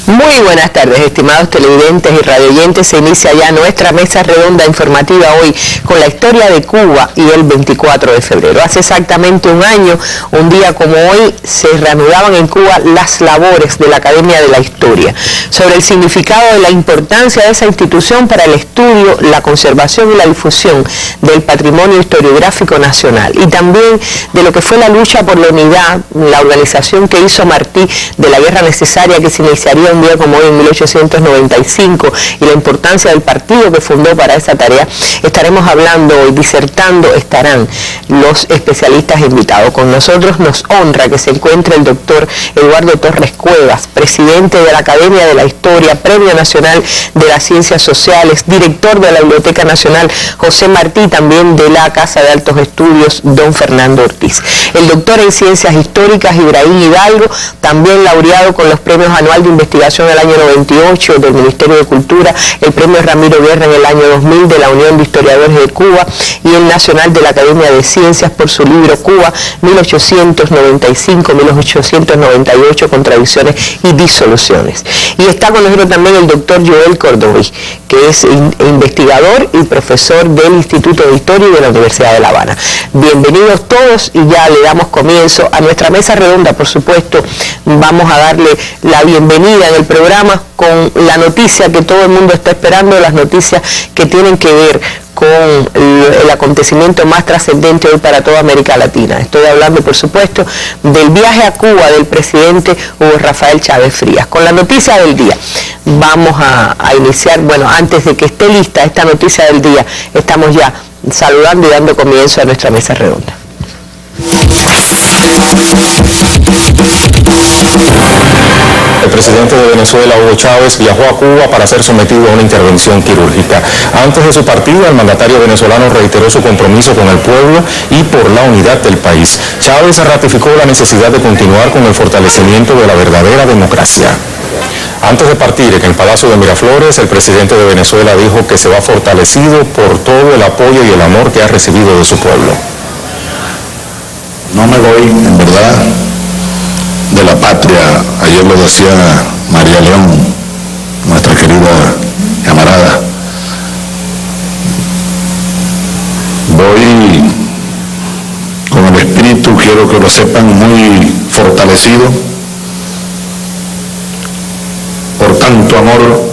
Muy buenas tardes, estimados televidentes y radioyentes. Se inicia ya nuestra mesa redonda informativa hoy con la historia de Cuba y el 24 de febrero. Hace exactamente un año, un día como hoy, se reanudaban en Cuba las labores de la Academia de la Historia sobre el significado de la importancia de esa institución para el estudio, la conservación y la difusión del patrimonio historiográfico nacional, y también de lo que fue la lucha por la unidad, la organización que hizo Martí de la guerra necesaria que se iniciaría un día como hoy en 1895 y la importancia del partido que fundó para esa tarea. Estaremos hablando hoy, disertando estarán los especialistas invitados. Con nosotros nos honra que se encuentre el doctor Eduardo Torres Cuevas, presidente de la Academia de la Historia, Premio Nacional de las Ciencias Sociales, director de la Biblioteca Nacional José Martí, también de la Casa de Altos Estudios don Fernando Ortiz. El doctor en Ciencias Históricas Ibrahim Hidalgo, también laureado con los premios anual de investigación del año 98 del Ministerio de Cultura, el premio Ramiro Guerra en el año 2000 de la Unión de Historiadores de Cuba y el Nacional de la Academia de Ciencias por su libro Cuba 1895-1898, Contradicciones y Disoluciones. Y está con nosotros también el doctor Joel Cordoví, que es investigador y profesor del Instituto de Historia y de la Universidad de La Habana. Bienvenidos todos y ya le damos comienzo a nuestra mesa redonda. Por supuesto, vamos a darle la bienvenida en el programa con la noticia que todo el mundo está esperando, las noticias que tienen que ver con el acontecimiento más trascendente hoy para toda América Latina. Estoy hablando, por supuesto, del viaje a Cuba del presidente Hugo Rafael Chávez Frías. Con la noticia del día vamos a iniciar, bueno, antes de que esté lista esta noticia del día, estamos ya saludando y dando comienzo a nuestra mesa redonda. El presidente de Venezuela, Hugo Chávez, viajó a Cuba para ser sometido a una intervención quirúrgica. Antes de su partida, el mandatario venezolano reiteró su compromiso con el pueblo y por la unidad del país. Chávez ratificó la necesidad de continuar con el fortalecimiento de la verdadera democracia. Antes de partir, en el Palacio de Miraflores, el presidente de Venezuela dijo que se va fortalecido por todo el apoyo y el amor que ha recibido de su pueblo. No me voy, en verdad, de la patria. Ayer lo decía María León, nuestra querida camarada. Voy con el espíritu, quiero que lo sepan, muy fortalecido por tanto amor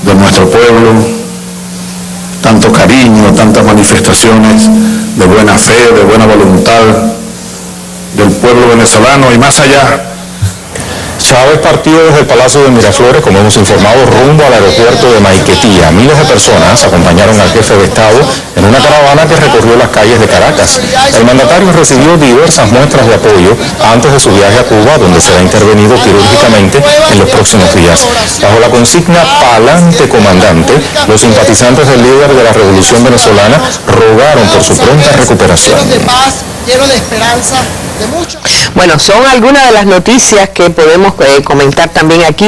de nuestro pueblo, tanto cariño, tantas manifestaciones de buena fe, de buena voluntad del pueblo venezolano y más allá. Chávez partió desde el Palacio de Miraflores, como hemos informado, rumbo al aeropuerto de Maiquetía. Miles de personas acompañaron al jefe de Estado en una caravana que recorrió las calles de Caracas. El mandatario recibió diversas muestras de apoyo antes de su viaje a Cuba, donde será intervenido quirúrgicamente en los próximos días. Bajo la consigna "Pa'lante, comandante", los simpatizantes del líder de la Revolución Venezolana rogaron por su pronta recuperación. Lleno de esperanza. Bueno, son algunas de las noticias que podemos comentar también aquí.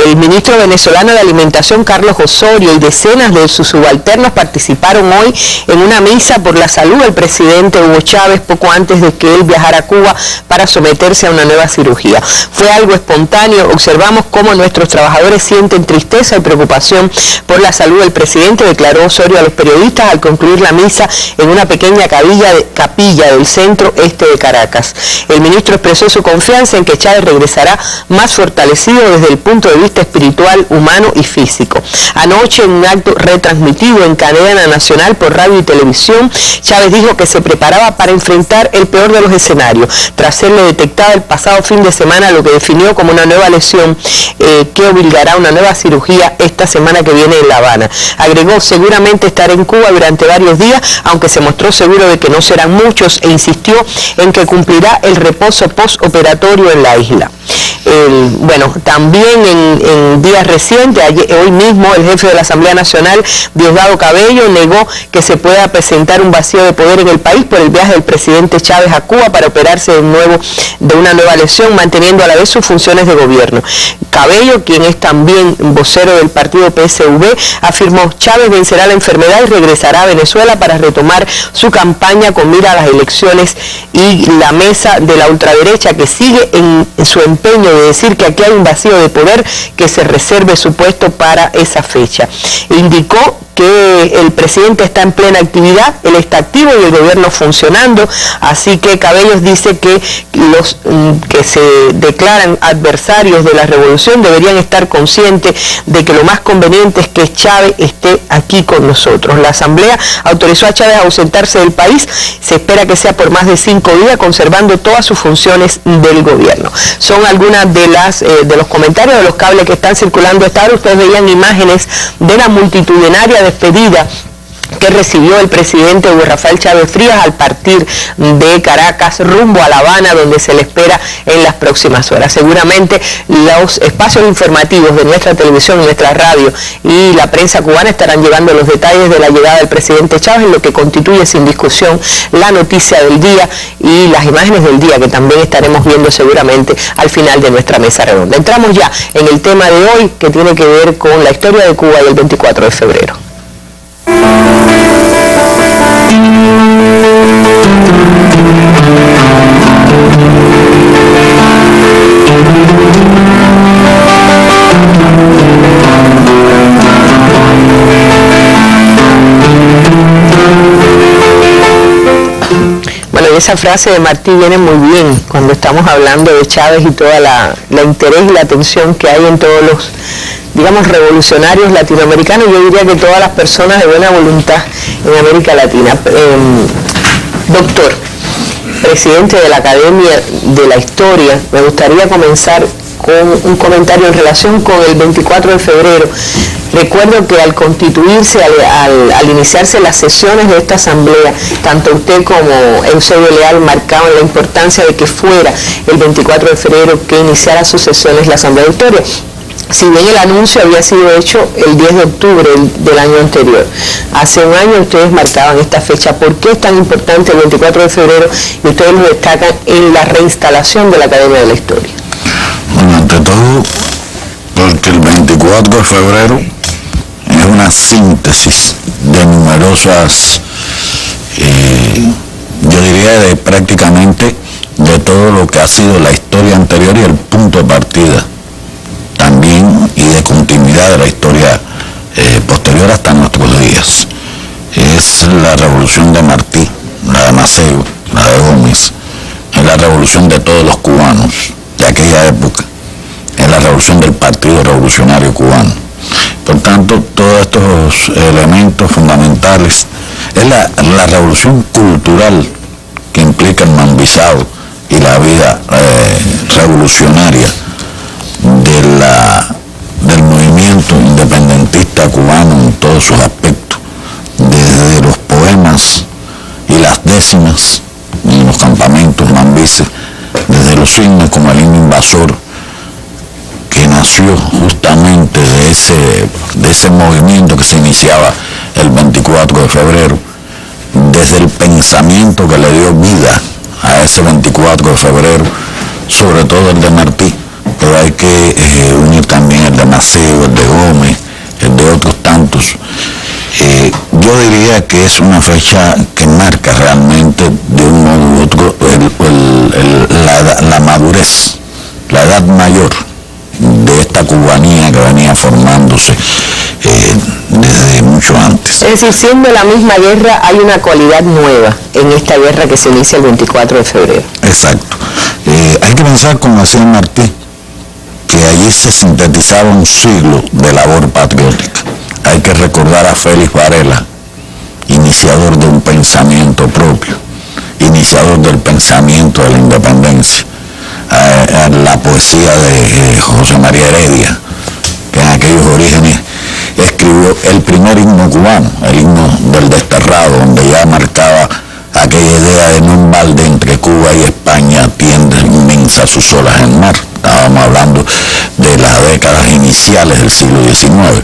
El ministro venezolano de Alimentación, Carlos Osorio, y decenas de sus subalternos participaron hoy en una misa por la salud del presidente Hugo Chávez poco antes de que él viajara a Cuba para someterse a una nueva cirugía. Fue algo espontáneo. Observamos cómo nuestros trabajadores sienten tristeza y preocupación por la salud del presidente, declaró Osorio a los periodistas al concluir la misa en una pequeña capilla del centro este de Caracas. El ministro expresó su confianza en que Chávez regresará más fortalecido desde el punto de vista espiritual, humano y físico. Anoche, en un acto retransmitido en cadena nacional por radio y televisión, Chávez dijo que se preparaba para enfrentar el peor de los escenarios, tras serle detectada el pasado fin de semana lo que definió como una nueva lesión que obligará a una nueva cirugía esta semana que viene en La Habana. Agregó seguramente estar en Cuba durante varios días, aunque se mostró seguro de que no serán muchos, e insistió en que cumplirá el reposo postoperatorio en la isla. Bueno, también en días recientes, hoy mismo, el jefe de la Asamblea Nacional, Diosdado Cabello, negó que se pueda presentar un vacío de poder en el país por el viaje del presidente Chávez a Cuba para operarse de una nueva lesión, manteniendo a la vez sus funciones de gobierno. Cabello, quien es también vocero del partido PSV, afirmó: Chávez vencerá la enfermedad y regresará a Venezuela para retomar su campaña con mira a las elecciones, y la mesa de la ultraderecha, que sigue en su empeño de decir que aquí hay un vacío de poder, que se reserve su puesto para esa fecha. Indicó que el presidente está en plena actividad, él está activo y el gobierno funcionando, así que Cabellos dice que los que se declaran adversarios de la revolución deberían estar conscientes de que lo más conveniente es que Chávez esté aquí con nosotros. La Asamblea autorizó a Chávez a ausentarse del país, se espera que sea por más de 5 días, conservando todas sus funciones del gobierno. Son algunas de los comentarios de los cables que están circulando esta hora. Ustedes veían imágenes de la multitudinaria despedida que recibió el presidente Hugo Rafael Chávez Frías al partir de Caracas rumbo a La Habana, donde se le espera en las próximas horas. Seguramente los espacios informativos de nuestra televisión, nuestra radio y la prensa cubana estarán llevando los detalles de la llegada del presidente Chávez, en lo que constituye sin discusión la noticia del día y las imágenes del día, que también estaremos viendo seguramente al final de nuestra mesa redonda. Entramos ya en el tema de hoy, que tiene que ver con la historia de Cuba y el 24 de febrero. Bueno, esa frase de Martí viene muy bien cuando estamos hablando de Chávez y toda la interés y la atención que hay en todos los, digamos, revolucionarios latinoamericanos. Yo diría que todas las personas de buena voluntad en América Latina. Doctor, presidente de la Academia de la Historia, me gustaría comenzar con un comentario en relación con el 24 de febrero. Recuerdo que al constituirse, al iniciarse las sesiones de esta asamblea, tanto usted como Eusebio Leal marcaban la importancia de que fuera el 24 de febrero que iniciara sus sesiones la Asamblea de Historia. Si bien el anuncio había sido hecho el 10 de octubre del año anterior, hace un año ustedes marcaban esta fecha. ¿Por qué es tan importante el 24 de febrero y ustedes lo destacan en la reinstalación de la Academia de la Historia? Bueno, ante todo, porque el 24 de febrero es una síntesis de numerosas, yo diría de prácticamente de todo lo que ha sido la historia anterior y el punto de partida también, y de continuidad de la historia posterior hasta nuestros días. Es la revolución de Martí, la de Maceo, la de Gómez, es la revolución de todos los cubanos de aquella época, es la revolución del Partido Revolucionario Cubano. Por tanto, todos estos elementos fundamentales, es la revolución cultural que implica el Mambisao y la vida revolucionaria del movimiento independentista cubano en todos sus aspectos, desde los poemas y las décimas en los campamentos mambises, desde los himnos como el himno invasor, que nació justamente de ese movimiento que se iniciaba el 24 de febrero, desde el pensamiento que le dio vida a ese 24 de febrero, sobre todo el de Martí, pero hay que unir también el de Maceo, el de Gómez, el de otros tantos. Yo diría que es una fecha que marca realmente de un modo u otro la madurez, la edad mayor de esta cubanía que venía formándose desde mucho antes. Es decir, siendo la misma guerra, hay una cualidad nueva en esta guerra que se inicia el 24 de febrero. Exacto. Hay que pensar, como decía Martí, que allí se sintetizaba un siglo de labor patriótica. Hay que recordar a Félix Varela, iniciador de un pensamiento propio, iniciador del pensamiento de la independencia, a la poesía de José María Heredia, que en aquellos orígenes escribió el primer himno cubano, el himno del desterrado, donde ya marcaba aquella idea de no en balde entre Cuba y España tiende inmensa sus olas en mar. Estábamos hablando de las décadas iniciales del siglo XIX.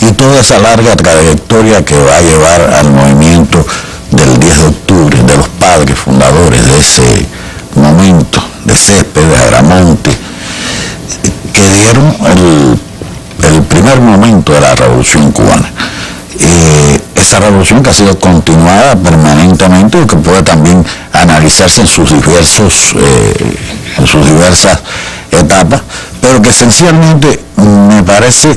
Y toda esa larga trayectoria que va a llevar al movimiento del 10 de octubre, de los padres fundadores de ese momento, de Céspedes, de Agramonte, que vivieron el primer momento de la Revolución Cubana. Esa revolución que ha sido continuada permanentemente y que puede también analizarse en sus diversas etapas, pero que esencialmente me parece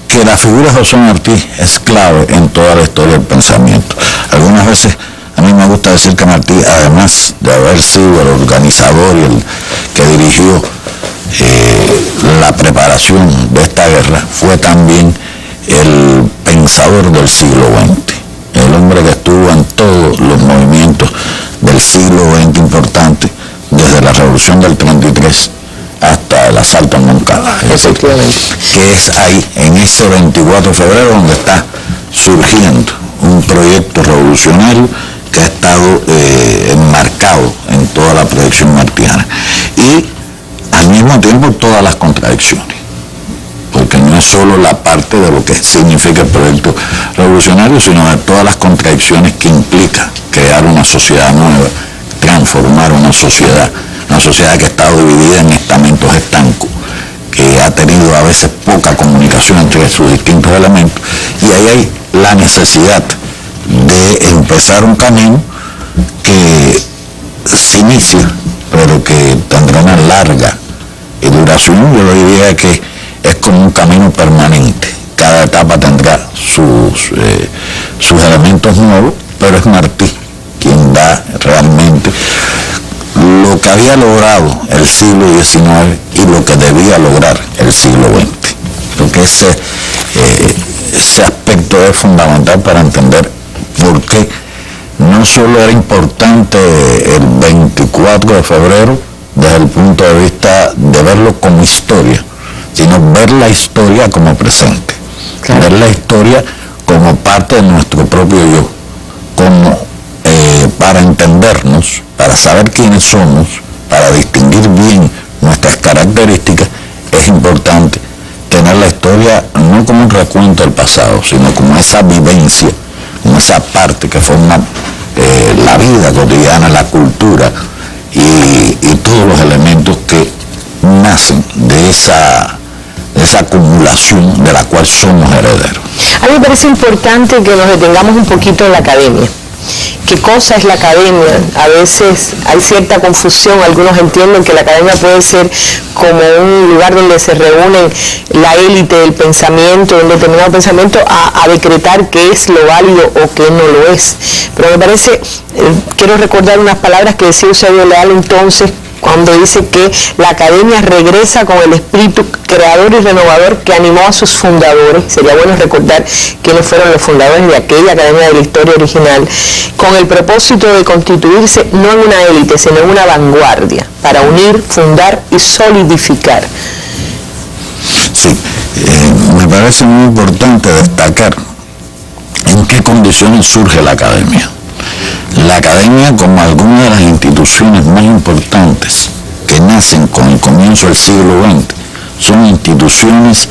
que la figura de José Martí es clave en toda la historia del pensamiento. Algunas veces a mí me gusta decir que Martí, además de haber sido el organizador y el que dirigió la preparación de esta guerra, fue también el pensador del siglo XX, el hombre que estuvo en todos los movimientos del siglo XX importantes, desde la Revolución del 33 hasta el asalto a Moncada. Es decir, que es ahí, en ese 24 de febrero, donde está surgiendo un proyecto revolucionario que ha estado enmarcado en toda la proyección martiana. Y al mismo tiempo todas las contradicciones, porque no es solo la parte de lo que significa el proyecto revolucionario, sino de todas las contradicciones que implica crear una sociedad nueva, transformar una sociedad que ha estado dividida en estamentos estancos, que ha tenido a veces poca comunicación entre sus distintos elementos, y ahí hay la necesidad de empezar un camino que se inicia, pero que tendrá una larga duración. Yo diría que es como un camino permanente. Cada etapa tendrá sus elementos nuevos, pero es Martí quien da realmente lo que había logrado el siglo XIX y lo que debía lograr el siglo XX. Creo que ese aspecto es fundamental para entender por qué no solo era importante el 24 de febrero desde el punto de vista de verlo como historia, sino ver la historia como presente, claro, ver la historia como parte de nuestro propio yo, como para entendernos, para saber quiénes somos, para distinguir bien nuestras características. Es importante tener la historia no como un recuento del pasado, sino como esa vivencia, como esa parte que forma la vida cotidiana, la cultura y todos los elementos que nacen de esa acumulación de la cual somos herederos. A mí me parece importante que nos detengamos un poquito en la academia. ¿Qué cosa es la academia? A veces hay cierta confusión, algunos entienden que la academia puede ser como un lugar donde se reúnen la élite del pensamiento, un determinado pensamiento, a decretar qué es lo válido o qué no lo es. Pero me parece, quiero recordar unas palabras que decía Eusebio Leal entonces, cuando dice que la academia regresa con el espíritu creador y renovador que animó a sus fundadores. Sería bueno recordar quiénes fueron los fundadores de aquella academia de la historia original, con el propósito de constituirse no en una élite, sino en una vanguardia, para unir, fundar y solidificar. Sí, me parece muy importante destacar en qué condiciones surge la academia. La academia, como algunas de las instituciones más importantes que nacen con el comienzo del siglo XX, son instituciones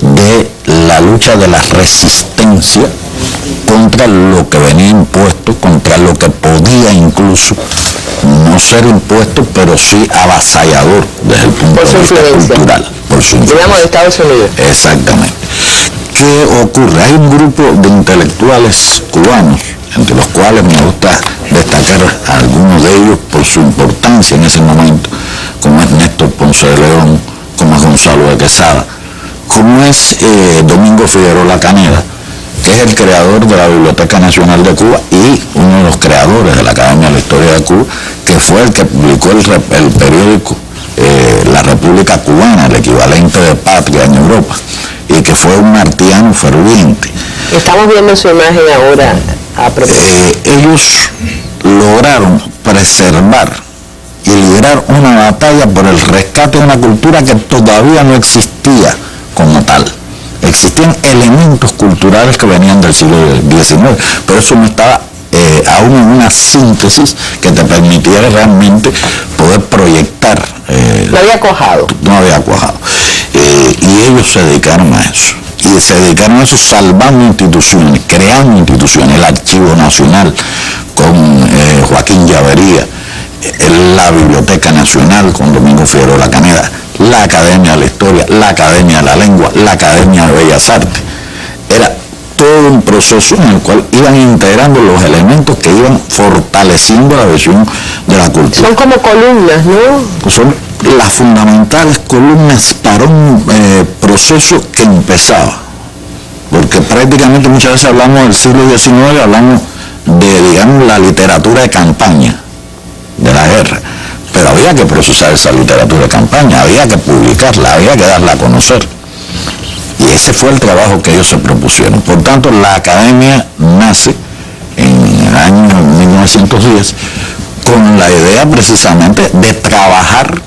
de la lucha de la resistencia contra lo que venía impuesto, contra lo que podía incluso no ser impuesto, pero sí avasallador desde el punto de vista cultural. Por su influencia. Digamos de Estados Unidos. Exactamente. ¿Qué ocurre? Hay un grupo de intelectuales cubanos, entre los cuales me gusta destacar a algunos de ellos por su importancia en ese momento, como es Néstor Ponce de León, como es Gonzalo de Quesada, como es Domingo Figueroa Caneda, que es el creador de la Biblioteca Nacional de Cuba y uno de los creadores de la Academia de la Historia de Cuba, que fue el que publicó el periódico La República Cubana, el equivalente de Patria en Europa, y que fue un martiano ferviente. Estamos viendo su imagen ahora. Ellos lograron preservar y liderar una batalla por el rescate de una cultura que todavía no existía como tal. Existían elementos culturales que venían del siglo XIX, pero eso no estaba aún en una síntesis que te permitiera realmente poder proyectar. No había cuajado. No había cuajado. Y ellos se dedicaron a eso. Y se dedicaron a eso salvando instituciones, creando instituciones, el Archivo Nacional con Joaquín Llavería, la Biblioteca Nacional con Domingo Figueroa Caneda, la Academia de la Historia Historia, la Academia de la Lengua, la Academia de Bellas Artes. Era todo un proceso en el cual iban integrando los elementos que iban fortaleciendo la visión de la cultura. Son como columnas, ¿no? Son las fundamentales columnas para un proceso que empezaba. Porque prácticamente muchas veces hablamos del siglo XIX, hablamos de, digamos, la literatura de campaña, de la guerra. Pero había que procesar esa literatura de campaña, había que publicarla, había que darla a conocer. Y ese fue el trabajo que ellos se propusieron. Por tanto, la Academia nace en el año 1910 con la idea precisamente de trabajar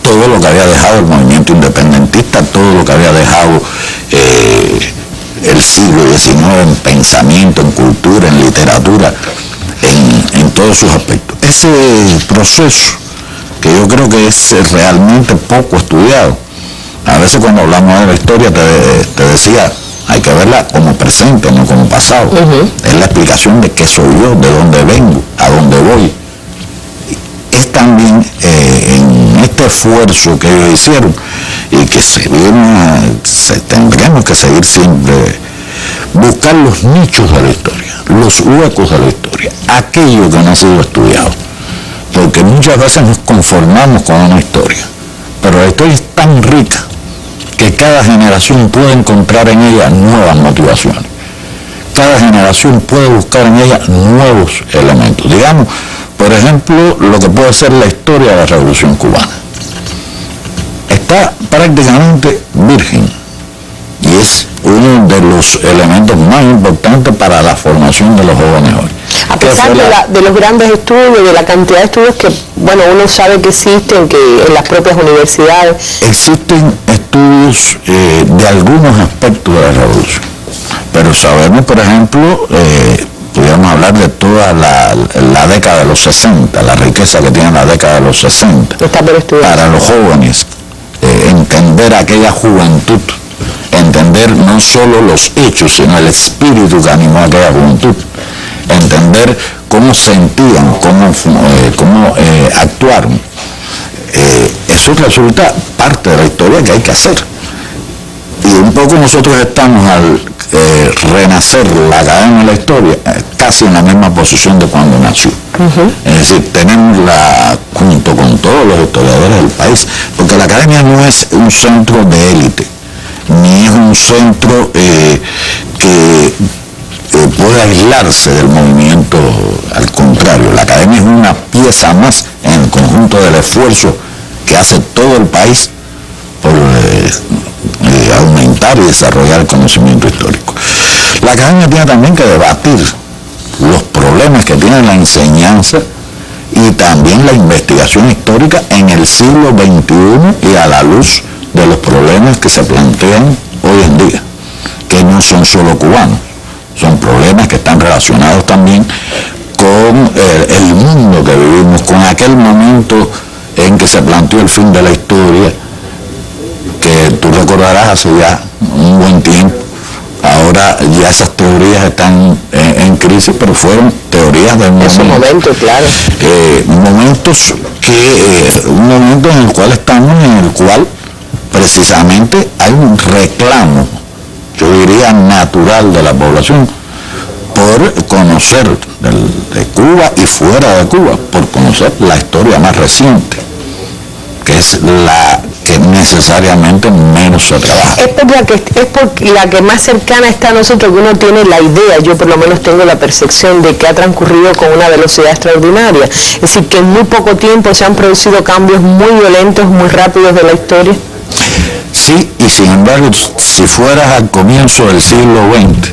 todo lo que había dejado el movimiento independentista, todo lo que había dejado el siglo XIX en pensamiento, en cultura, en literatura, en todos sus aspectos. Ese proceso, que yo creo que es realmente poco estudiado. A veces cuando hablamos de la historia te decía, hay que verla como presente, no como pasado. Es la explicación de qué soy yo, de dónde vengo, a dónde voy. Es también en este esfuerzo que ellos hicieron y que tendremos que seguir siempre, buscar los nichos de la historia, los huecos de la historia, aquello que no ha sido estudiado. Porque muchas veces nos conformamos con una historia, pero la historia es tan rica que cada generación puede encontrar en ella nuevas motivaciones. Cada generación puede buscar en ella nuevos elementos. Digamos, por ejemplo, lo que puede ser la historia de la Revolución Cubana. Está prácticamente virgen y es uno de los elementos más importantes para la formación de los jóvenes hoy. A pesar de los grandes estudios, de la cantidad de estudios que, bueno, uno sabe que existen, que en las propias universidades. Existen estudios de algunos aspectos de la revolución, pero sabemos, por ejemplo, podríamos hablar de toda la década de los 60, la riqueza que tiene la década de los 60. Para los jóvenes, entender aquella juventud, entender no solo los hechos, sino el espíritu que animó a aquella juventud, entender cómo sentían, cómo actuaron. Eso resulta parte de la historia que hay que hacer. Y un poco nosotros estamos al renacer la Academia de la Historia casi en la misma posición de cuando nació. Es decir, tenemos junto con todos los historiadores del país, porque la Academia no es un centro de élite, ni es un centro que puede aislarse del movimiento. Al contrario, la Academia es una pieza más en el conjunto del esfuerzo que hace todo el país por aumentar y desarrollar el conocimiento histórico. La Academia tiene también que debatir los problemas que tiene la enseñanza y también la investigación histórica en el siglo XXI y a la luz de los problemas que se plantean hoy en día, que no son solo cubanos, son problemas que están relacionados también con el mundo que vivimos, con aquel momento en que se planteó el fin de la historia, que tú recordarás hace ya un buen tiempo. Ahora ya esas teorías están en crisis, pero fueron teorías del momento. En su momento, claro. Un momento en el cual estamos, en el cual precisamente hay un reclamo, yo diría natural, de la población por conocer de Cuba y fuera de Cuba, por conocer la historia más reciente, que es la que necesariamente menos se trabaja. Es por la que más cercana está a nosotros, que uno tiene la idea, yo por lo menos tengo la percepción de que ha transcurrido con una velocidad extraordinaria. Es decir, que en muy poco tiempo se han producido cambios muy violentos, muy rápidos de la historia. Sí, y sin embargo, si fueras al comienzo del siglo XX,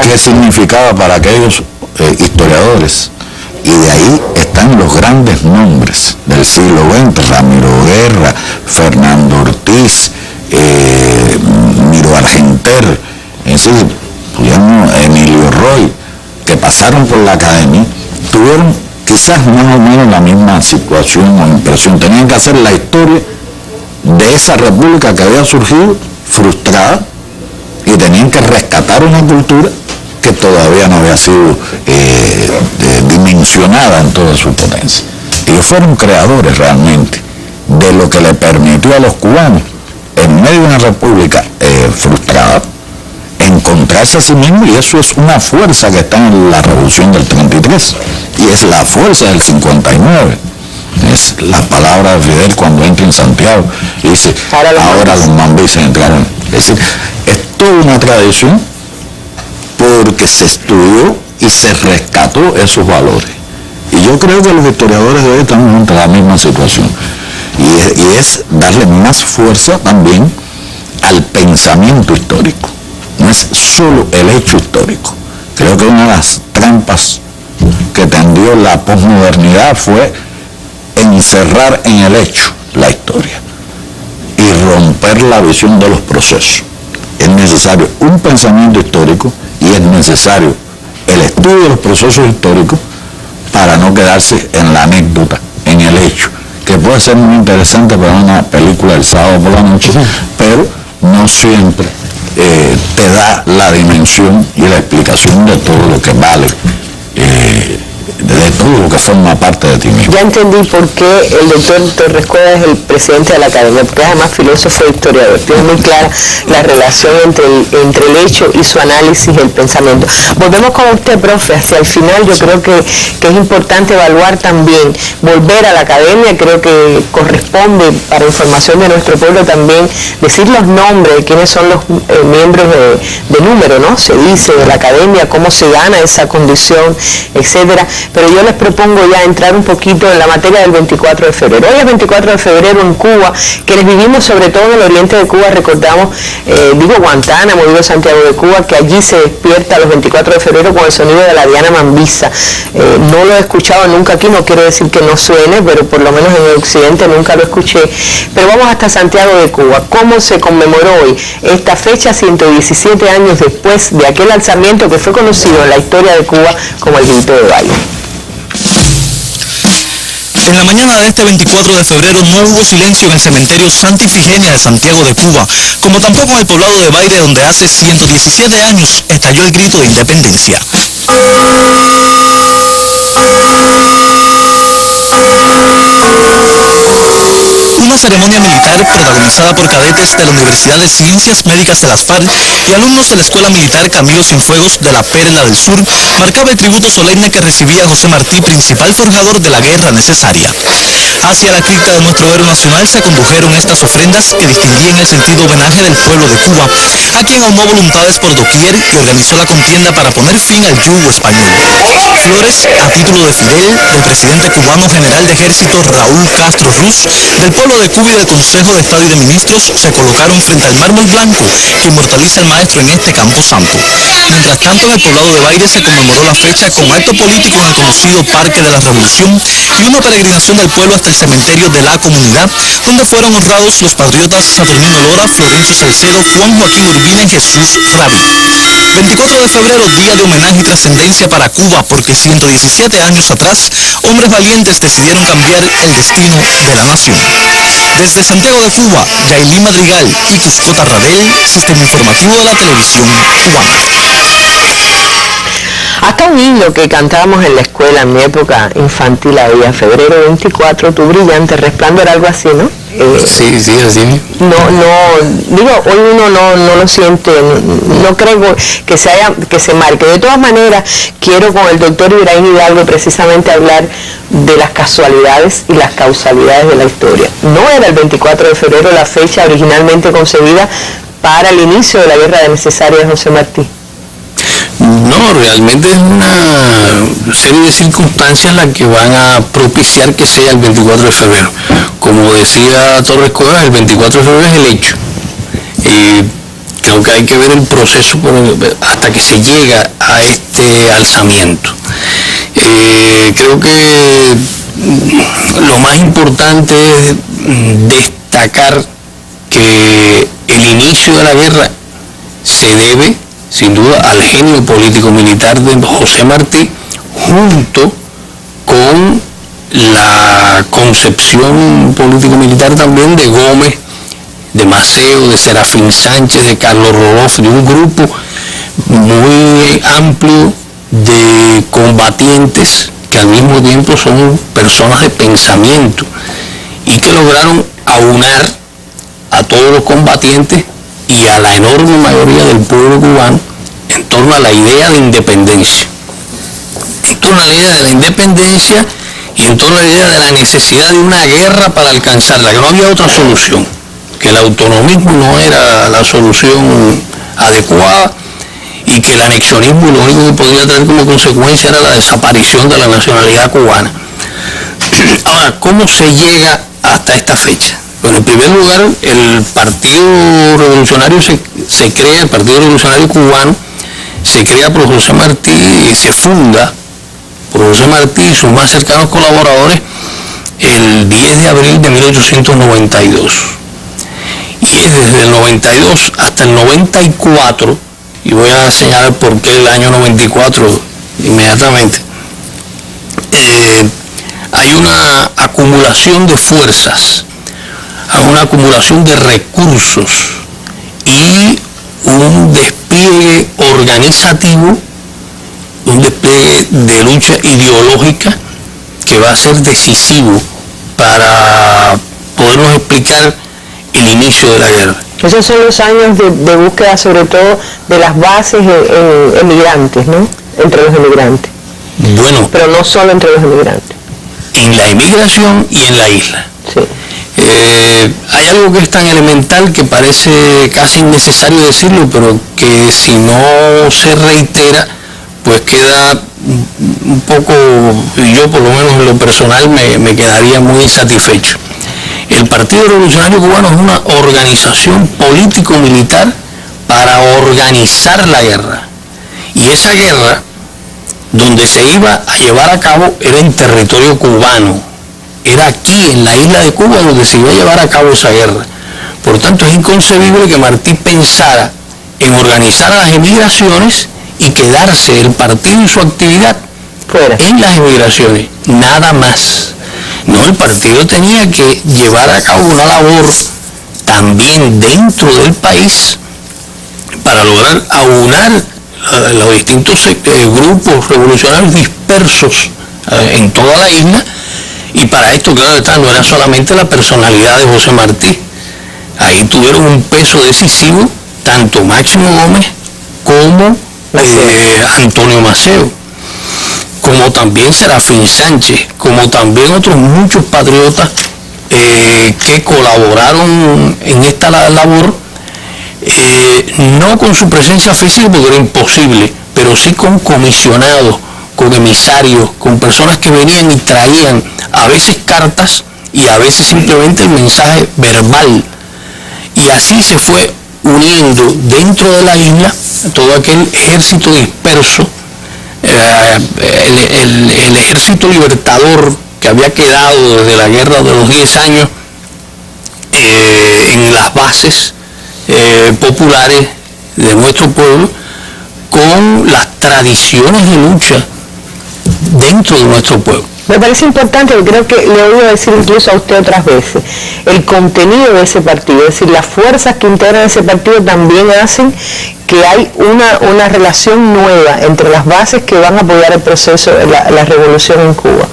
¿qué significaba para aquellos historiadores? Y de ahí están los grandes nombres del siglo XX, Ramiro Guerra, Fernando Ortiz, Miro Argenter, es decir, Emilio Roy, que pasaron por la Academia, tuvieron quizás más o menos la misma situación o impresión. Tenían que hacer la historia de esa república que había surgido frustrada y tenían que rescatar una cultura que todavía no había sido dimensionada en toda su potencia. Ellos fueron creadores realmente de lo que le permitió a los cubanos, en medio de una república frustrada, encontrarse a sí mismo, y eso es una fuerza que está en la revolución del 33, y es la fuerza del 59. Es la palabra de Fidel cuando entra en Santiago y dice, ahora los mambises entraron. Es decir, es toda una tradición porque se estudió y se rescató esos valores. Y yo creo que los historiadores de hoy estamos ante la misma situación. Y es darle más fuerza también al pensamiento histórico. No es solo el hecho histórico. Creo que una de las trampas que tendió la posmodernidad fue encerrar en el hecho la historia y romper la visión de los procesos. Es necesario un pensamiento histórico y es necesario el estudio de los procesos históricos para no quedarse en la anécdota, en el hecho, que puede ser muy interesante para una película del sábado por la noche, pero no siempre te da la dimensión y la explicación de todo lo que vale, de todo lo que forma parte de ti mismo. Ya entendí por qué el doctor Torres Cueva es el presidente de la academia, porque es además filósofo e historiador. Tiene muy clara la relación entre el hecho y su análisis y el pensamiento. Volvemos con usted, profe, hacia el final. Yo creo que es importante evaluar también, volver a la academia. Creo que corresponde, para información de nuestro pueblo, también decir los nombres de quiénes son los miembros de número, ¿no? Se dice de la academia, cómo se gana esa condición, etcétera. Pero yo les propongo ya entrar un poquito en la materia del 24 de febrero. Hoy es 24 de febrero en Cuba, quienes vivimos sobre todo en el oriente de Cuba, recordamos, digo Guantánamo, digo Santiago de Cuba, que allí se despierta los 24 de febrero con el sonido de la Diana Mambisa. No lo he escuchado nunca aquí, no quiero decir que no suene, pero por lo menos en el occidente nunca lo escuché. Pero vamos hasta Santiago de Cuba. ¿Cómo se conmemoró hoy esta fecha 117 años después de aquel alzamiento que fue conocido en la historia de Cuba como el Grito de Baile? En la mañana de este 24 de febrero no hubo silencio en el cementerio Santa Ifigenia de Santiago de Cuba, como tampoco en el poblado de Baile, donde hace 117 años estalló el grito de independencia. Una ceremonia militar protagonizada por cadetes de la Universidad de Ciencias Médicas de las FARC y alumnos de la Escuela Militar Camilo Cienfuegos de la Perla del Sur marcaba el tributo solemne que recibía José Martí, principal forjador de la guerra necesaria. Hacia la cripta de nuestro héroe nacional se condujeron estas ofrendas que distinguían el sentido homenaje del pueblo de Cuba, a quien aunó voluntades por doquier y organizó la contienda para poner fin al yugo español. Flores a título de Fidel, del presidente cubano general de ejército Raúl Castro Ruz, del pueblo de Cuba y del Consejo de Estado y de Ministros se colocaron frente al mármol blanco que inmortaliza al maestro en este campo santo. Mientras tanto, en el poblado de Baile se conmemoró la fecha con acto político en el conocido Parque de la Revolución y una peregrinación del pueblo hasta el cementerio de la comunidad, donde fueron honrados los patriotas Saturnino Lora, Florencio Salcedo, Juan Joaquín Urbina y Jesús Rabi. 24 de febrero, día de homenaje y trascendencia para Cuba, porque 117 años atrás, hombres valientes decidieron cambiar el destino de la nación. Desde Santiago de Cuba, Yailí Madrigal y Cuscota Radel, Sistema Informativo de la Televisión Cubana. Hasta un himno que cantábamos en la escuela en mi época infantil había, febrero 24, tu brillante resplandor, algo así, ¿no? Sí, así. Digo, hoy uno no lo siente, no creo que se marque. De todas maneras, quiero con el doctor Ibrahim Hidalgo precisamente hablar de las casualidades y las causalidades de la historia. No era el 24 de febrero la fecha originalmente concebida para el inicio de la guerra necesaria de José Martí. No, realmente es una serie de circunstancias las que van a propiciar que sea el 24 de febrero. Como decía Torres Cuevas, el 24 de febrero es el hecho. Creo que hay que ver el proceso hasta que se llega a este alzamiento. Creo que lo más importante es destacar que el inicio de la guerra se debe sin duda al genio político-militar de José Martí, junto con la concepción político-militar también de Gómez, de Maceo, de Serafín Sánchez, de Carlos Roloff, de un grupo muy amplio de combatientes que al mismo tiempo son personas de pensamiento y que lograron aunar a todos los combatientes y a la enorme mayoría del pueblo cubano en torno a la idea de independencia. En torno a la idea de la independencia y en torno a la idea de la necesidad de una guerra para alcanzarla, que no había otra solución, que el autonomismo no era la solución adecuada y que el anexionismo lo único que podía traer como consecuencia era la desaparición de la nacionalidad cubana. Ahora, ¿cómo se llega hasta esta fecha? Bueno, en primer lugar, el Partido Revolucionario se crea, el Partido Revolucionario Cubano, se crea por José Martí y se funda por José Martí y sus más cercanos colaboradores el 10 de abril de 1892. Y es desde el 92 hasta el 94, y voy a señalar por qué el año 94 inmediatamente, hay una acumulación de fuerzas, hay una acumulación de recursos y un despliegue organizativo, un despliegue de lucha ideológica que va a ser decisivo para podernos explicar el inicio de la guerra. Esos son los años de búsqueda sobre todo de las bases en emigrantes, ¿no? Entre los emigrantes. Bueno. Pero no solo entre los emigrantes. En la emigración y en la isla. Sí. Hay algo que es tan elemental que parece casi innecesario decirlo, pero que si no se reitera, pues queda un poco, y yo por lo menos en lo personal me quedaría muy insatisfecho. El Partido Revolucionario Cubano es una organización político-militar para organizar la guerra. Y esa guerra, donde se iba a llevar a cabo, era en territorio cubano. Era aquí, en la isla de Cuba, donde se iba a llevar a cabo esa guerra. Por tanto, es inconcebible que Martí pensara en organizar a las emigraciones y quedarse el partido y su actividad fuera en las emigraciones, nada más. No, el partido tenía que llevar a cabo una labor también dentro del país para lograr aunar los distintos grupos revolucionarios dispersos en toda la isla. Y para esto, claro está, no era solamente la personalidad de José Martí. Ahí tuvieron un peso decisivo tanto Máximo Gómez como Antonio Maceo, como también Serafín Sánchez, como también otros muchos patriotas que colaboraron en esta labor, no con su presencia física porque era imposible, pero sí con comisionados, con emisarios, con personas que venían y traían a veces cartas y a veces simplemente el mensaje verbal. Y así se fue uniendo dentro de la isla todo aquel ejército disperso, el ejército libertador que había quedado desde la guerra de los 10 años en las bases populares de nuestro pueblo, con las tradiciones de lucha dentro de nuestro pueblo. Me parece importante, porque creo que le he oído decir incluso a usted otras veces, el contenido de ese partido, es decir, las fuerzas que integran ese partido también hacen que hay una relación nueva entre las bases que van a apoyar el proceso, la revolución en Cuba.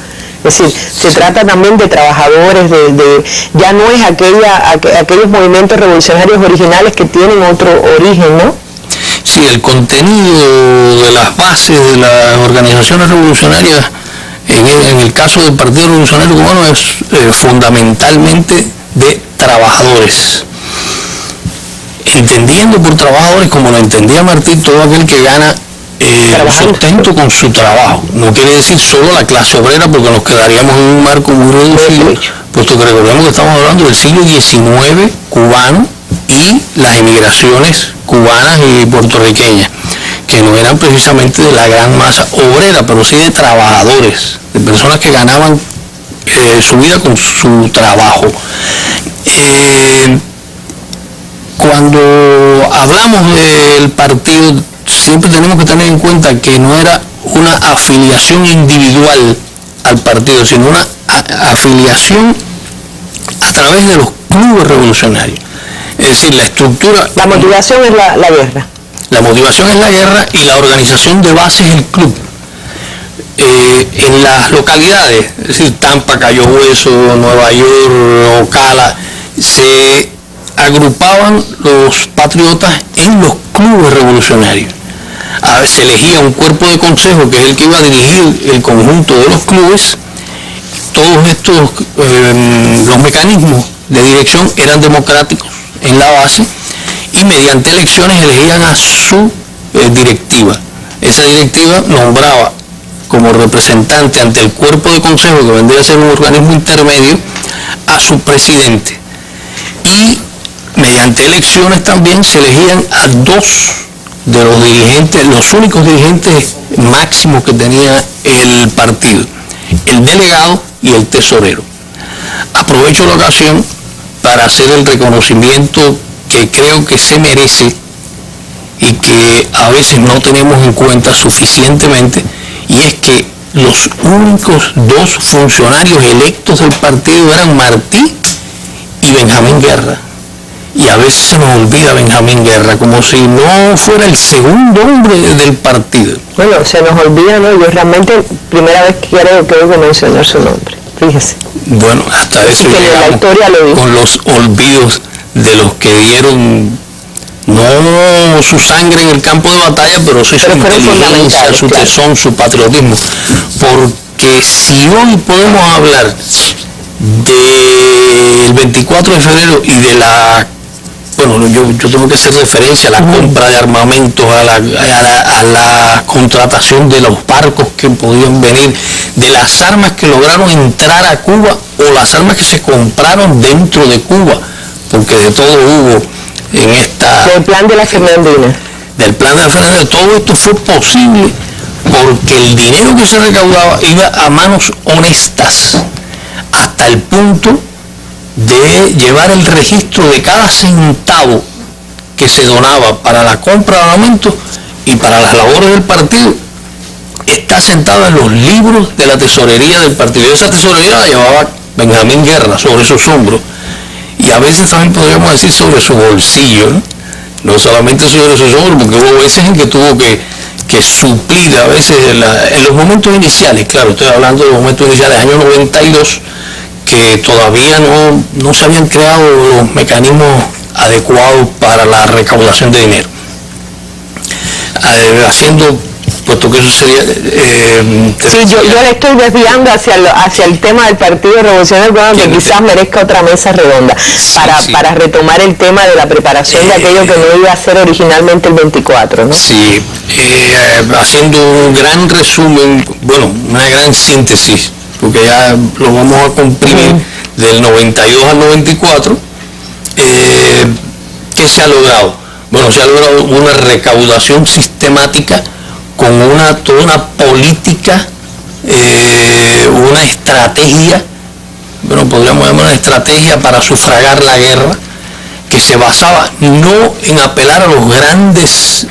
Es decir, se trata también de trabajadores, ya no es aquellos movimientos revolucionarios originales que tienen otro origen, ¿no? Sí, el contenido de las bases de las organizaciones revolucionarias, en el caso del Partido Revolucionario Cubano, es fundamentalmente de trabajadores. Entendiendo por trabajadores, como lo entendía Martí, todo aquel que gana sustento con su trabajo. No quiere decir solo la clase obrera, porque nos quedaríamos en un marco muy reducido, puesto que recordemos que estamos hablando del siglo XIX cubano y las emigraciones cubanas y puertorriqueñas, que no eran precisamente de la gran masa obrera, pero sí de trabajadores, de personas que ganaban su vida con su trabajo. Cuando hablamos del partido, siempre tenemos que tener en cuenta que no era una afiliación individual al partido, sino una afiliación a través de los clubes revolucionarios. Es decir, la estructura... La motivación es la guerra. La motivación es la guerra y la organización de base es el club. en las localidades, es decir, Tampa, Cayo Hueso, Nueva York, Ocala, se agrupaban los patriotas en los clubes revolucionarios. A veces se elegía un cuerpo de consejo que es el que iba a dirigir el conjunto de los clubes. Todos estos, los mecanismos de dirección eran democráticos en la base y mediante elecciones elegían a su directiva. Esa directiva nombraba como representante ante el cuerpo de consejo, que vendría a ser un organismo intermedio, a su presidente. Y mediante elecciones también se elegían a dos de los dirigentes, los únicos dirigentes máximos que tenía el partido, el delegado y el tesorero. Aprovecho la ocasión para hacer el reconocimiento que creo que se merece y que a veces no tenemos en cuenta suficientemente, y es que los únicos dos funcionarios electos del partido eran Martí y Benjamín Guerra. Y a veces se nos olvida Benjamín Guerra, como si no fuera el segundo hombre del partido. Bueno, se nos olvida, ¿no? Yo realmente, primera vez que creo que mencionar su nombre, fíjese. Bueno, hasta eso la historia lo dice. Con los olvidos de los que dieron, no su sangre en el campo de batalla, pero sí su inteligencia, su tesón, su patriotismo. Porque si hoy podemos hablar del 24 de febrero y de la... Bueno, yo tengo que hacer referencia a la compra de armamentos, a la contratación de los barcos que podían venir, de las armas que lograron entrar a Cuba o las armas que se compraron dentro de Cuba, porque de todo hubo en esta... Del plan de la Fernandina. Del plan de la Fernandina, todo esto fue posible porque el dinero que se recaudaba iba a manos honestas, hasta el punto de llevar el registro de cada centavo que se donaba para la compra de armamentos y para las labores del partido. Está sentado en los libros de la tesorería del partido. Y esa tesorería la llevaba Benjamín Guerra sobre sus hombros, y a veces también podríamos decir sobre su bolsillo, no solamente sobre sus hombros, porque hubo veces en que tuvo que suplir a veces en los momentos iniciales, claro, estoy hablando de los momentos iniciales, año 92, que todavía no se habían creado los mecanismos adecuados para la recaudación de dinero. Puesto que eso sería... sí, yo le estoy desviando hacia el tema del Partido Revolucionario Cubano, que quizás merezca otra mesa redonda, para retomar el tema de la preparación de aquello que no iba a ser originalmente el 24, ¿no? Sí, haciendo un gran resumen, bueno, una gran síntesis, porque ya lo vamos a comprimir del 92 al 94, ¿qué se ha logrado? Bueno, se ha logrado una recaudación sistemática con toda una política, una estrategia, bueno, podríamos llamar una estrategia para sufragar la guerra, que se basaba no en apelar a los grandes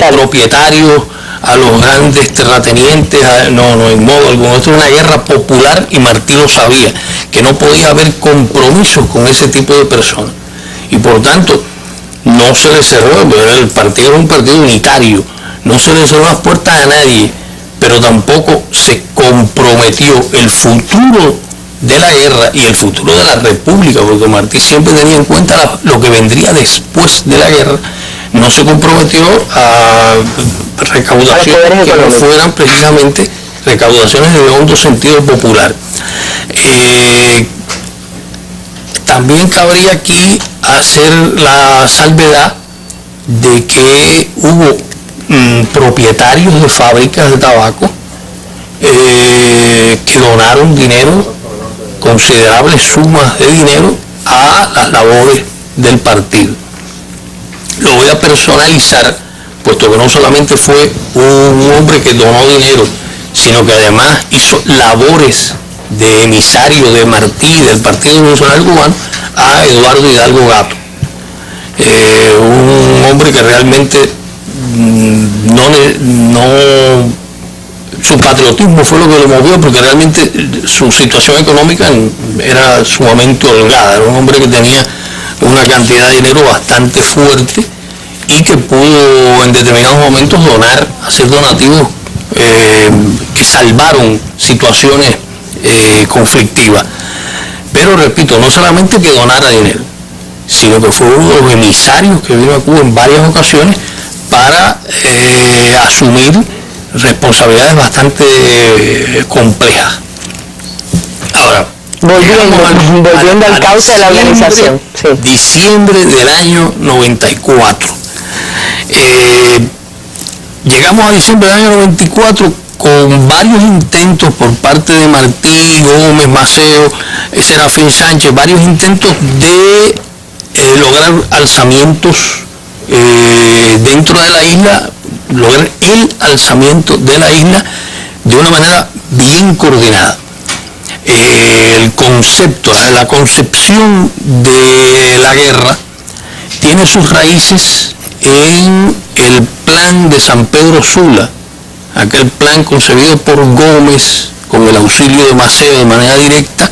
propietarios, a los grandes terratenientes, no, en modo alguno. Esto es una guerra popular y Martí lo sabía, que no podía haber compromisos con ese tipo de personas. Y por tanto, no se le cerró, el partido era un partido unitario, no se le cerró las puertas a nadie, pero tampoco se comprometió el futuro de la guerra y el futuro de la república, porque Martí siempre tenía en cuenta lo que vendría después de la guerra. No se comprometió a recaudaciones que no fueran precisamente recaudaciones de hondo sentido popular. También cabría aquí hacer la salvedad de que hubo propietarios de fábricas de tabaco que donaron dinero, considerables sumas de dinero, a las labores del partido. Lo voy a personalizar, puesto que no solamente fue un hombre que donó dinero, sino que además hizo labores de emisario de Martí, del Partido Revolucionario Cubano, a Eduardo Hidalgo Gato. Un hombre que realmente su patriotismo fue lo que lo movió, porque realmente su situación económica era sumamente holgada. Era un hombre que tenía una cantidad de dinero bastante fuerte y que pudo en determinados momentos hacer donativos que salvaron situaciones conflictivas. Pero repito, no solamente que donara dinero, sino que fue uno de los emisarios que vino a Cuba en varias ocasiones para asumir responsabilidades bastante complejas. Ahora, volviendo al cauce de la organización. Sí. Diciembre del año 94. Llegamos a diciembre del año 94 con varios intentos por parte de Martí, Gómez, Maceo, Serafín Sánchez, varios intentos de lograr alzamientos dentro de la isla, lograr el alzamiento de la isla de una manera bien coordinada. El concepto, la concepción de la guerra tiene sus raíces en el plan de San Pedro Sula, aquel plan concebido por Gómez con el auxilio de Maceo de manera directa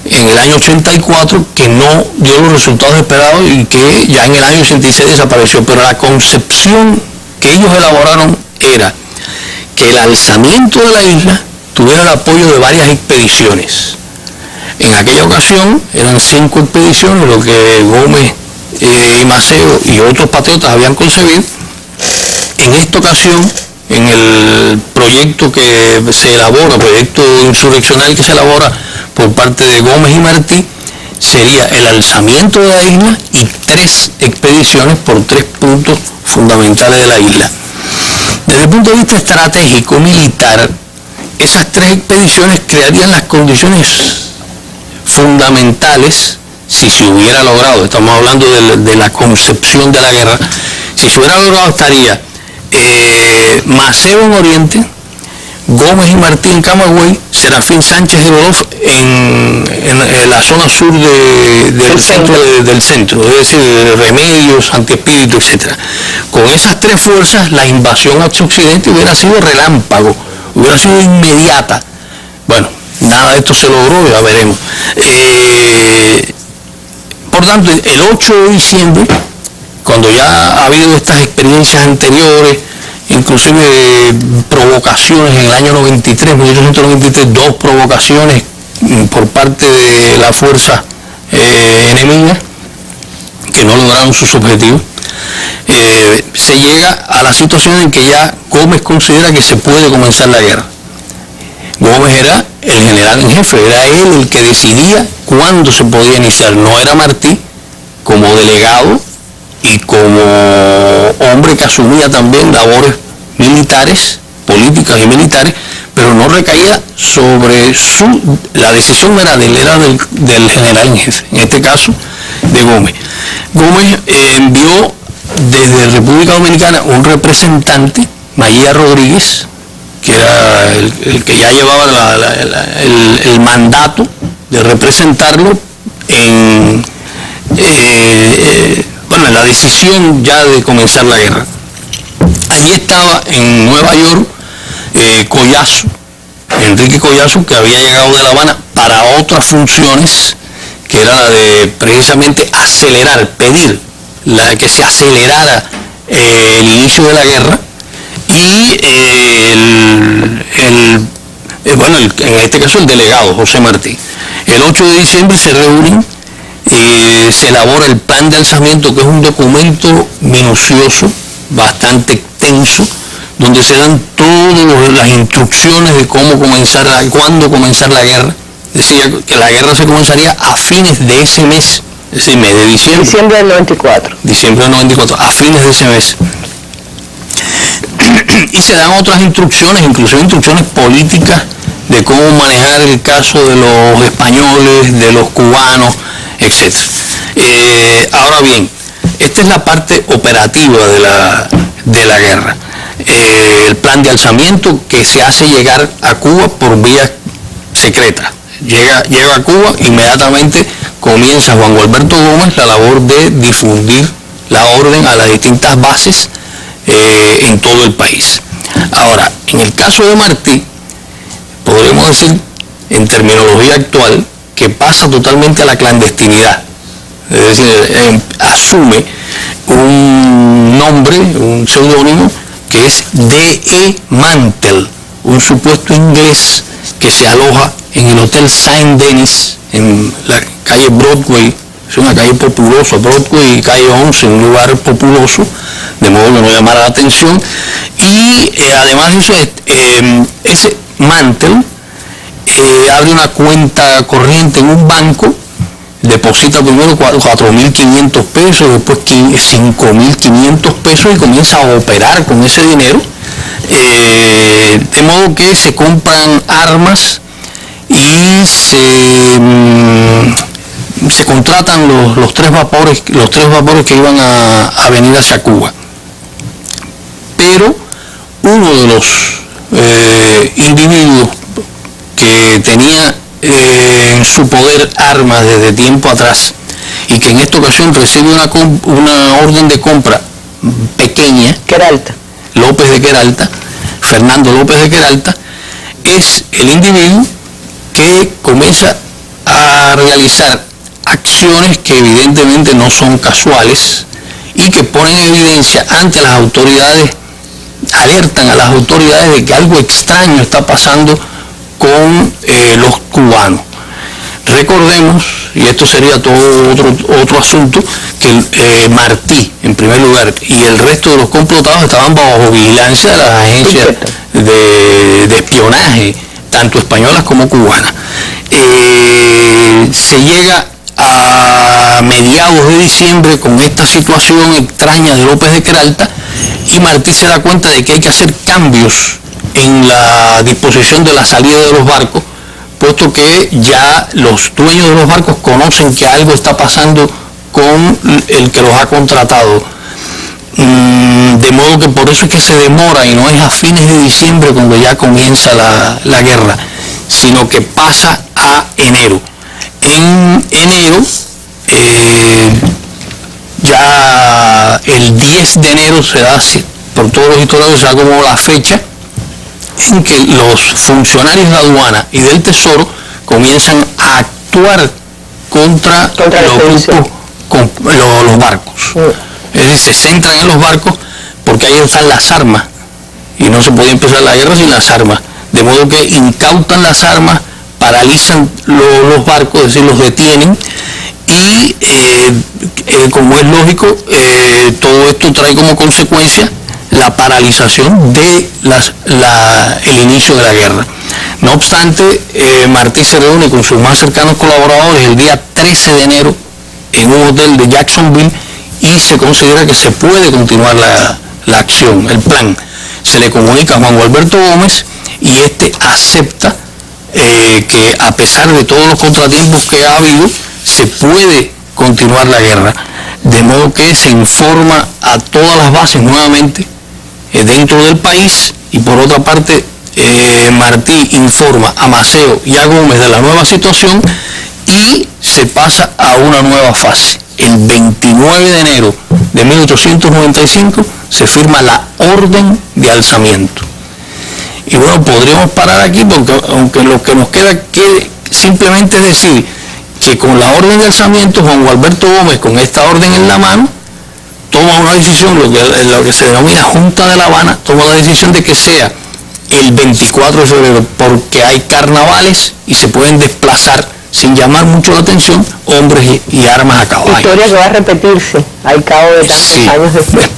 en el año 84, que no dio los resultados esperados y que ya en el año 86 desapareció. Pero la concepción que ellos elaboraron era que el alzamiento de la isla tuviera el apoyo de varias expediciones. En aquella ocasión eran 5 expediciones, lo que Gómez y Maceo y otros patriotas habían concebido. En esta ocasión, en el proyecto que se elabora, proyecto insurreccional que se elabora por parte de Gómez y Martí, sería el alzamiento de la isla y 3 expediciones por 3 puntos fundamentales de la isla. Desde el punto de vista estratégico militar, esas 3 expediciones crearían las condiciones fundamentales, si se hubiera logrado, estamos hablando de la concepción de la guerra, si se hubiera logrado estaría Maceo en Oriente, Gómez y Martí en Camagüey, Serafín Sánchez y Rodolfo en la zona sur del centro, es decir, Remedios, Santi Espíritu, etc. Con esas 3 fuerzas, la invasión hacia Occidente hubiera sido relámpago, hubiera sido inmediata. Bueno, nada de esto se logró, ya veremos. Por tanto, el 8 de diciembre, cuando ya ha habido estas experiencias anteriores, inclusive provocaciones en el año 1893, 2 provocaciones por parte de la fuerza enemiga que no lograron sus objetivos, se llega a la situación en que ya Gómez considera que se puede comenzar la guerra. Gómez era el general en jefe, era él el que decidía cuándo se podía iniciar, no era Martí como delegado y como hombre que asumía también labores militares, políticas y militares, pero no recaía sobre la decisión era del general en jefe, en este caso de Gómez. Gómez envió desde República Dominicana un representante, María Rodríguez, que era el que ya llevaba el mandato de representarlo en la decisión ya de comenzar la guerra. Allí estaba en Nueva York Collazo, Enrique Collazo, que había llegado de La Habana para otras funciones, que era la de precisamente acelerar, pedir que se acelerara el inicio de la guerra, y en este caso el delegado José Martí. El 8 de diciembre se reúnen, se elabora el plan de alzamiento, que es un documento minucioso, bastante extenso, donde se dan todas las instrucciones de cuándo comenzar la guerra. Decía que la guerra se comenzaría a fines de ese mes, es decir, mes de diciembre. Diciembre del 94. Diciembre del 94, a fines de ese mes. Y se dan otras instrucciones, inclusive instrucciones políticas de cómo manejar el caso de los españoles, de los cubanos, etc. Ahora bien, esta es la parte operativa de la guerra. El plan de alzamiento que se hace llegar a Cuba por vía secreta. Llega a Cuba, inmediatamente comienza Juan Gualberto Gómez la labor de difundir la orden a las distintas bases en todo el país. Ahora, en el caso de Martí, podremos decir, en terminología actual, que pasa totalmente a la clandestinidad. Es decir, asume un nombre, un seudónimo, que es D.E. Mantel. un supuesto inglés que se aloja en el Hotel Saint Denis, en la calle Broadway. Es una calle populosa, Broadway y calle 11, un lugar populoso, de modo que no llamara la atención. Y además de eso, ese Mantle abre una cuenta corriente en un banco, deposita primero 4.500 pesos, después 5.500 pesos y comienza a operar con ese dinero, de modo que se compran armas y se contratan los tres vapores que iban a venir hacia Cuba. Pero uno de los individuos que tenía en su poder armas desde tiempo atrás y que en esta ocasión recibe una orden de compra pequeña, Fernando López de Queralta, es el individuo que comienza a realizar acciones que evidentemente no son casuales y que ponen en evidencia ante las autoridades, alertan a las autoridades de que algo extraño está pasando con los cubanos. Recordemos, y esto sería todo otro asunto, que Martí, en primer lugar, y el resto de los complotados estaban bajo vigilancia de las agencias de espionaje, tanto españolas como cubanas. Se llega a mediados de diciembre con esta situación extraña de López de Queralta y Martí se da cuenta de que hay que hacer cambios en la disposición de la salida de los barcos, puesto que ya los dueños de los barcos conocen que algo está pasando con el que los ha contratado. De modo que por eso es que se demora y no es a fines de diciembre cuando ya comienza la guerra, sino que pasa a enero. En enero, ya el 10 de enero se da, por todos los historiadores, se da como la fecha en que los funcionarios de aduana y del Tesoro comienzan a actuar contra los barcos. Es decir, se centran en los barcos porque ahí están las armas y no se podía empezar la guerra sin las armas, de modo que incautan las armas, paralizan los barcos, es decir, los detienen y como es lógico, todo esto trae como consecuencia la paralización de el inicio de la guerra. No obstante, Martí se reúne con sus más cercanos colaboradores el día 13 de enero en un hotel de Jacksonville y se considera que se puede continuar la acción, el plan. Se le comunica a Juan Gualberto Gómez y este acepta que a pesar de todos los contratiempos que ha habido, se puede continuar la guerra. De modo que se informa a todas las bases nuevamente dentro del país y por otra parte Martí informa a Maceo y a Gómez de la nueva situación y se pasa a una nueva fase. El 29 de enero de 1895 se firma la orden de alzamiento. Y bueno, podríamos parar aquí porque aunque lo que nos queda simplemente es decir que con la orden de alzamiento Juan Gualberto Gómez, con esta orden en la mano, toma una decisión, lo que se denomina Junta de La Habana, toma la decisión de que sea el 24 de febrero porque hay carnavales y se pueden desplazar sin llamar mucho la atención hombres y armas a caballo. Historia que va a repetirse al cabo de tantos años después.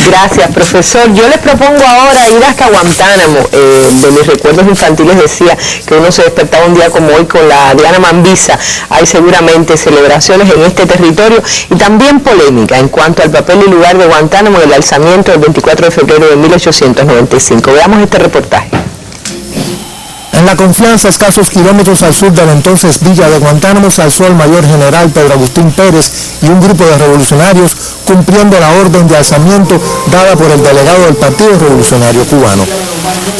Gracias, profesor. Yo les propongo ahora ir hasta Guantánamo. De mis recuerdos infantiles decía que uno se despertaba un día como hoy con la Diana Mambisa. Hay seguramente celebraciones en este territorio y también polémica en cuanto al papel y lugar de Guantánamo en el alzamiento del 24 de febrero de 1895. Veamos este reportaje. En La Confianza, escasos kilómetros al sur de la entonces villa de Guantánamo, se alzó el mayor general Pedro Agustín Pérez y un grupo de revolucionarios cumpliendo la orden de alzamiento dada por el delegado del Partido Revolucionario Cubano.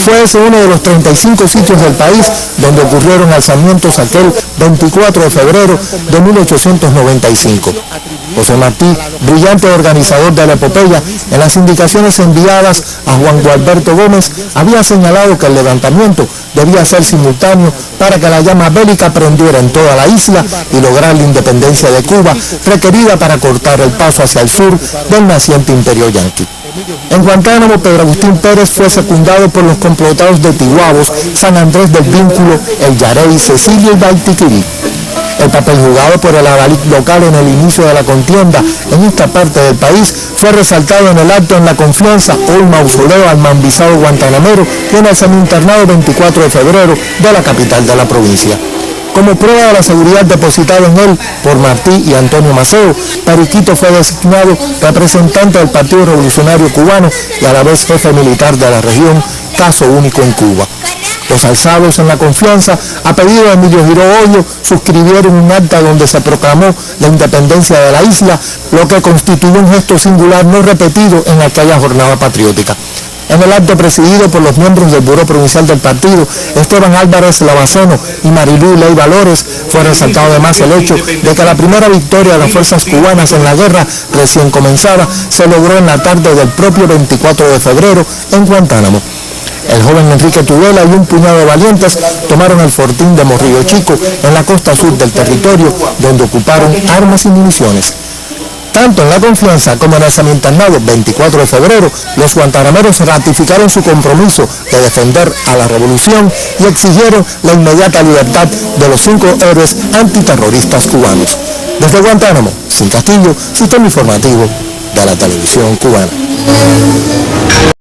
Fue ese uno de los 35 sitios del país donde ocurrieron alzamientos aquel 24 de febrero de 1895. José Martí, brillante organizador de la epopeya, en las indicaciones enviadas a Juan Gualberto Gómez, había señalado que el levantamiento debía ser simultáneo para que la llama bélica prendiera en toda la isla y lograr la independencia de Cuba, requerida para cortar el paso hacia el sur del naciente imperio yanqui. En Guantánamo, Pedro Agustín Pérez fue secundado por los complotados de Tiguabos, San Andrés del Vínculo, El Yarey, Cecilia y Baitiquirí. El papel jugado por el adalid local en el inicio de la contienda en esta parte del país fue resaltado en el acto en La Confianza o el mausoleo al mambisado guantanamero y en el semi-internado 24 de febrero de la capital de la provincia. Como prueba de la seguridad depositada en él por Martí y Antonio Maceo, Periquito fue designado representante del Partido Revolucionario Cubano y a la vez jefe militar de la región, caso único en Cuba. Los alzados en La Confianza, a pedido de Emilio Giró Hoyo, suscribieron un acta donde se proclamó la independencia de la isla, lo que constituyó un gesto singular no repetido en aquella jornada patriótica. En el acto presidido por los miembros del Buró Provincial del Partido, Esteban Álvarez Lavaceno y Marilú Ley Valores, fue resaltado además el hecho de que la primera victoria de las fuerzas cubanas en la guerra recién comenzada se logró en la tarde del propio 24 de febrero en Guantánamo. El joven Enrique Tudela y un puñado de valientes tomaron el fortín de Morrillo Chico en la costa sur del territorio, donde ocuparon armas y municiones. Tanto en La Confianza como en el semi-internado 24 de febrero, los guantanameros ratificaron su compromiso de defender a la revolución y exigieron la inmediata libertad de los 5 héroes antiterroristas cubanos. Desde Guantánamo, Sin Castillo, Sistema Informativo de la Televisión Cubana.